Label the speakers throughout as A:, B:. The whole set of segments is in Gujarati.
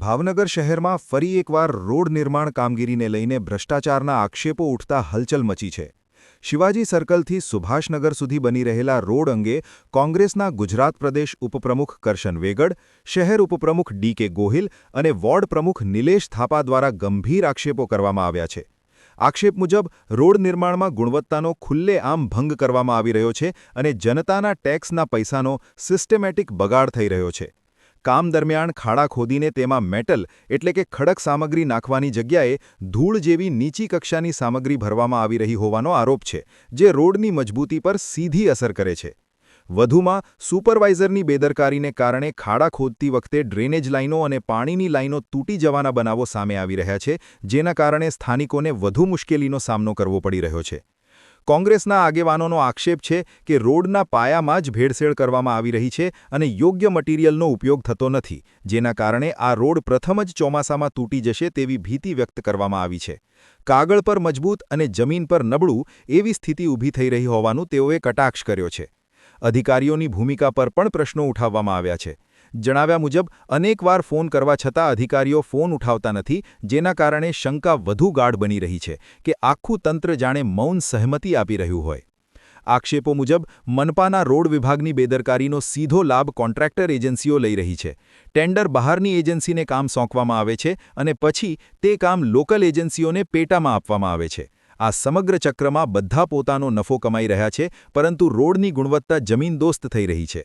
A: ભાવનગર શહેરમાં ફરી એકવાર રોડ નિર્માણ કામગીરીને લઈને ભ્રષ્ટાચારના આક્ષેપો ઉઠતા હલચલ મચી છે। શિવાજી સર્કલથી સુભાષનગર સુધી બની રહેલા રોડ અંગે કોંગ્રેસના ગુજરાત પ્રદેશ ઉપપ્રમુખ કરશન વેગડ, શહેર ઉપપ્રમુખ ડી.કે. ગોહિલ અને વોર્ડ પ્રમુખ નિલેશ થાપા દ્વારા ગંભીર આક્ષેપો કરવામાં આવ્યા છે। આક્ષેપ મુજબ રોડ નિર્માણમાં ગુણવત્તાનો ખુલ્લેઆમ ભંગ કરવામાં આવી રહ્યો છે અને જનતાના ટેક્સના પૈસાનો સિસ્ટેમેટિક બગાડ થઈ રહ્યો છે। કામ દરમિયાન ખાડા ખોદીને તેમાં મેટલ એટલે કે ખડક સામગ્રી નાખવાની જગ્યાએ ધૂળ જેવી નીચી કક્ષાની સામગ્રી ભરવામાં આવી રહી હોવાનો આરોપ છે, જે રોડની મજબૂતી પર સીધી અસર કરે છે। વધુમાં સુપરવાઇઝરની બેદરકારીને કારણે ખાડા ખોદતી વખતે ડ્રેનેજ લાઇનો અને પાણીની લાઇનો તૂટી જવાના બનાવો સામે આવી રહ્યા છે, જેના કારણે સ્થાનિકોને વધુ મુશ્કેલીનો સામનો કરવો પડી રહ્યો છે। કોંગ્રેસના આગેવાનોનો આક્ષેપ છે કે રોડના પાયામાં જ ભેળસેળ કરવામાં આવી રહી છે અને યોગ્ય મટીરીયલનો ઉપયોગ થતો નથી, જેના કારણે આ રોડ પ્રથમ જ ચોમાસામાં તૂટી જશે તેવી ભીતિ વ્યક્ત કરવામાં આવી છે। કાગળ પર મજબૂત અને જમીન પર નબળું એવી સ્થિતિ ઊભી થઈ રહી હોવાનું તેઓએ કટાક્ષ કર્યો છે। અધિકારીઓની ભૂમિકા પર પણ પ્રશ્નો ઉઠાવવામાં આવ્યા છે। જણાવ્યા મુજબ અનેકવાર ફોન કરવા છતાં અધિકારીઓ ફોન ઉઠાવતા નથી, જેના કારણે શંકા વધુ ગાઢ બની રહી છે કે આખું તંત્ર જાણે મૌન સહમતિ આપી રહ્યું હોય। આક્ષેપો મુજબ મનપાના રોડ વિભાગની બેદરકારીનો સીધો લાભ કોન્ટ્રાક્ટર એજન્સીઓ લઈ રહી છે। ટેન્ડર બહારની એજન્સીને કામ સોંપવામાં આવે છે અને પછી તે કામ લોકલ એજન્સીઓને પેટામાં આપવામાં આવે છે। આ સમગ્ર ચક્રમાં બધા પોતાનો નફો કમાઈ રહ્યા છે, પરંતુ રોડની ગુણવત્તા જમીનદોસ્ત થઈ રહી છે।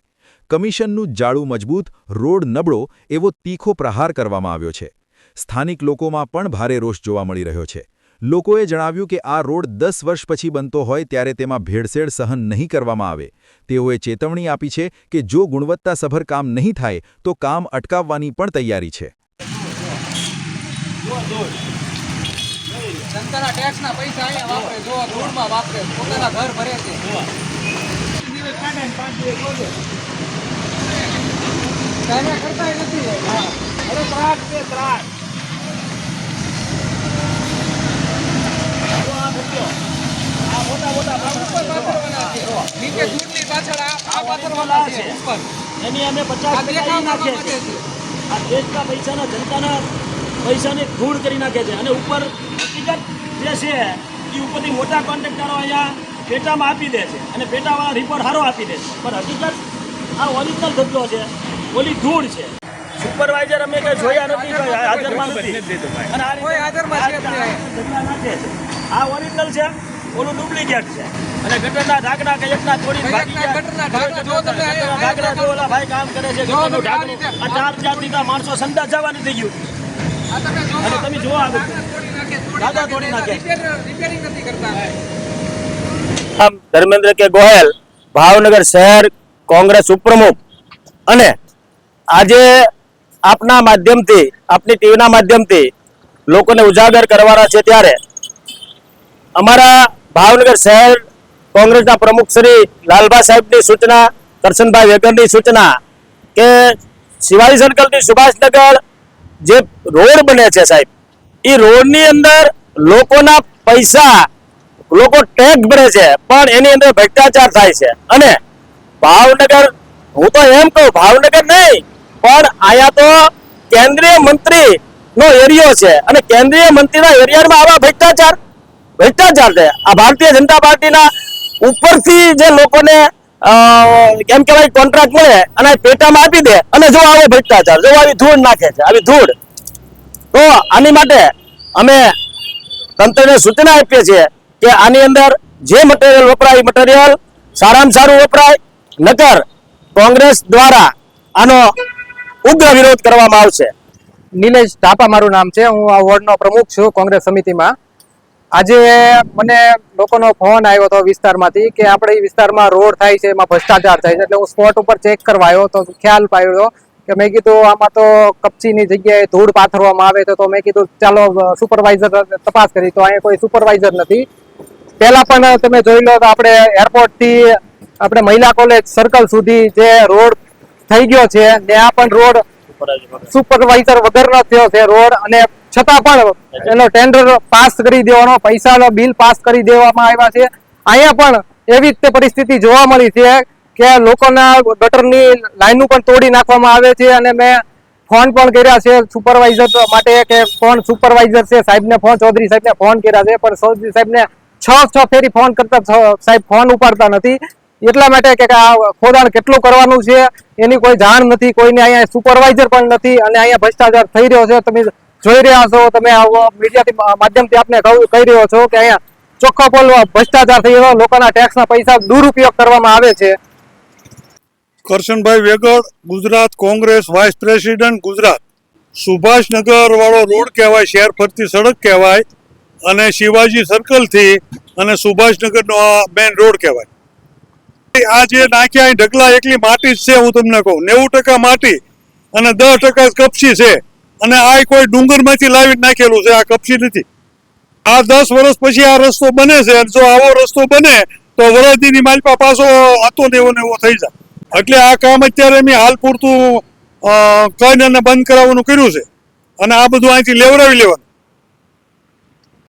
A: કમિશનનું જાળું મજબૂત, રોડ નબળો એવો તીખો પ્રહાર કરવામાં આવ્યો છે। સ્થાનિક લોકોમાં પણ ભારે રોષ જોવા મળી રહ્યો છે। લોકોએ જણાવ્યું કે આ રોડ 10 વર્ષ પછી બનતો હોય ત્યારે તેમાં ભેળસેળ સહન નહીં કરવામાં આવે। તેઓએ ચેતવણી આપી છે કે જો ગુણવત્તાસભર કામ નહીં થાય તો કામ અટકાવવાની પણ તૈયારી છે।
B: જનતાના ટેક્સના પૈસા અહીંયા વાપરે, જો રોડમાં વાપરે, પોતાના ઘર ભરે છે। કાંઈ કરતા નથી। અરે ત્રાસ છે, ત્રાસ। આ મોટા મોટા પાથરવાના છે, નીચે દૂધની પાછળ આ પાથરવાના છે ઉપર,
C: એની અમે 50 નાખે છે। આ દેશના પૈસાના, જનતાના પૈસાને ધૂળ કરી નાખે છે અને ઉપર હકીકત જે છે એ ઉપરથી મોટા કોન્ટ્રાક્ટરો અહીંયા પેટામાં આપી દે છે અને પેટાવાળા રિપોર્ટ સારો આપી દે છે, પણ હકીકત આ ઓરિજિનલ ધંધો છે, ઓલી ધૂળ છે। સુપરવાઇઝર અમે કંઈ જોયા નથી, હાજરમાં નથી અને આ
B: કોઈ હાજરમાં છે
C: જગ્યા નાખે છે। આ ઓરિજિનલ છે, ઓલું ડુપ્લિકેટ છે અને ગટરના ઢાંકણા કે એકના તોડીને ભાગી ગયા।
B: ગટરના ઢાંકણા જો તમે
C: ઢાંકણા જો ઓલા ભાઈ કામ કરે છે, ગટરનું ઢાંકણું આ 4 દીના માણસો સંદાસ જવાનું થઈ ગયું અને તમે જોવા આવે દાદા તોડી નાખે।
B: રિપેરિંગ નથી કરતા।
C: ધર્મેન્દ્ર કે ગોહેલ, ભાવનગર શહેર કોંગ્રેસ ઉપપ્રમુખ, અને આજે આપના માધ્યમથી, આપની ટીવીના માધ્યમથી લોકોને ઉજાગર કરવાના છે, ત્યારે અમારા ભાવનગર શહેર કોંગ્રેસના પ્રમુખ શ્રી લાલભા સાહેબની સૂચના, કરશનભાઈ વેગડની સૂચના કે શિવાજી સર્કલથી સુભાષનગર જે રોડ બને છે સાહેબ, એ રોડની અંદર લોકોના પૈસા, લોકો ટેક્સ ભરે છે, પણ એની અંદર ભ્રષ્ટાચાર થાય છે। અને ભાવનગર, હું તો એમ કહું ભાવનગર નહીં પણ આયા તો કેન્દ્રીય મંત્રી નો એરિયો છે અને કેન્દ્રીય મંત્રીના એરિયામાં આવા ભ્રષ્ટાચાર છે। આ ભારતીય જનતા પાર્ટીના ઉપરથી જે લોકોને એમ કહેવાય કોન્ટ્રાક્ટ મળે અને પેટામાં આપી દે અને જો આવો ભ્રષ્ટાચાર, જો આવી ધૂળ નાખે છે, આવી ધૂળ। તો આની માટે અમે તંત્રને સૂચના આપીએ છીએ કે આની અંદર જે મટીરિયલ વપરાય એ મટીરિયલ સારામાં સારું વપરાય, નકર કોંગ્રેસ દ્વારા આનો ઉગ્ર વિરોધ કરવામાં આવશે।
D: નિલેશ થાપા મારું નામ છે, હું આ વોર્ડનો પ્રમુખ છું કોંગ્રેસ સમિતિમાં। આજે મને લોકોનો ફોન આવ્યો હતો વિસ્તારમાંથી કે આપણે વિસ્તારમાં રોડ થાય છે, એમાં ભ્રષ્ટાચાર થાય છે, એટલે હું સ્પોટ ઉપર ચેક કરવા આવ્યો તો ખ્યાલ પાડ્યો કે મેં કીધું આમાં તો કપચીની જગ્યાએ ધૂળ પાથરવામાં આવે તો મેં કીધું ચાલો સુપરવાઇઝર તપાસ કરી, તો અહીંયા કોઈ સુપરવાઇઝર નથી। પહેલા પણ તમે જોઈ લો તો આપણે એરપોર્ટથી આપણે મહિલા કોલેજ સર્કલ સુધી જે રોડ થઈ ગયો છે, ત્યાં પણ રોડ સુપરવાઇઝર વગરનો થયો છે રોડ, અને છતાં પણ એનો ટેન્ડર પાસ કરી દેવાનો, પૈસાનો બિલ પાસ કરી દેવામાં આવ્યા છે। અહીંયા પણ એવી જ તે પરિસ્થિતિ જોવા મળી છે કે લોકોના ગટરની લાઈનો પણ તોડી નાખવામાં આવે છે. અને મેં ફોન પણ કર્યા છે સુપરવાઇઝર માટે કે કોણ સુપરવાઇઝર છે સાહેબને ફોન, ચૌધરી સાહેબને ફોન કર્યા છે, પણ ચૌધરી સાહેબને છ ફેરી ફોન કરતા સાહેબ ફોન ઉપાડતા નથી. એટલા માટે કે આ ખોદાણ કેટલું કરવાનું છે એની કોઈ જાણ નથી, કોઈને અહીંયા સુપરવાઇઝર પણ નથી અને અહીંયા ભ્રષ્ટાચાર થઈ રહ્યો છે. તમે જોઈ રહ્યા છો, તમે મીડિયાથી માધ્યમથી આપને કહી રહ્યો છો કે અહીંયા ચોખ્ખો બોલવા ભ્રષ્ટાચાર થઈ રહ્યો, લોકોના ટેક્સના પૈસા દુરુપયોગ કરવામાં આવે છે.
E: Karshanbhai Vegad, Gujarat Congress vice president Gujarat. Subhashnagar વાળો રોડ કહેવાય, શહેર ફરતી સડક કહેવાય અને શિવાજી સર્કલથી અને સુભાષનગરનો મેઇન રોડ કહેવાય. આ જે નાખ્યા ઢગલા એકલી માટી જ છે, હું તમને કહું 90% માટી અને 10% કપચી છે. અને આ કોઈ ડુંગરમાંથી લાવીને નાખેલું છે, આ કપચી નથી. આ 10 વર્ષ પછી આ રસ્તો બને છે. જો આવો રસ્તો બને તો વરદીની માલપા પાછો હતો ને એવો થઈ જાય. એટલે આ કામ અત્યારે મેં હાલ પૂરતું કહીને બંધ કરાવવાનું કર્યું છે અને આ બધું અહીંથી લેવડાવી લેવાનું.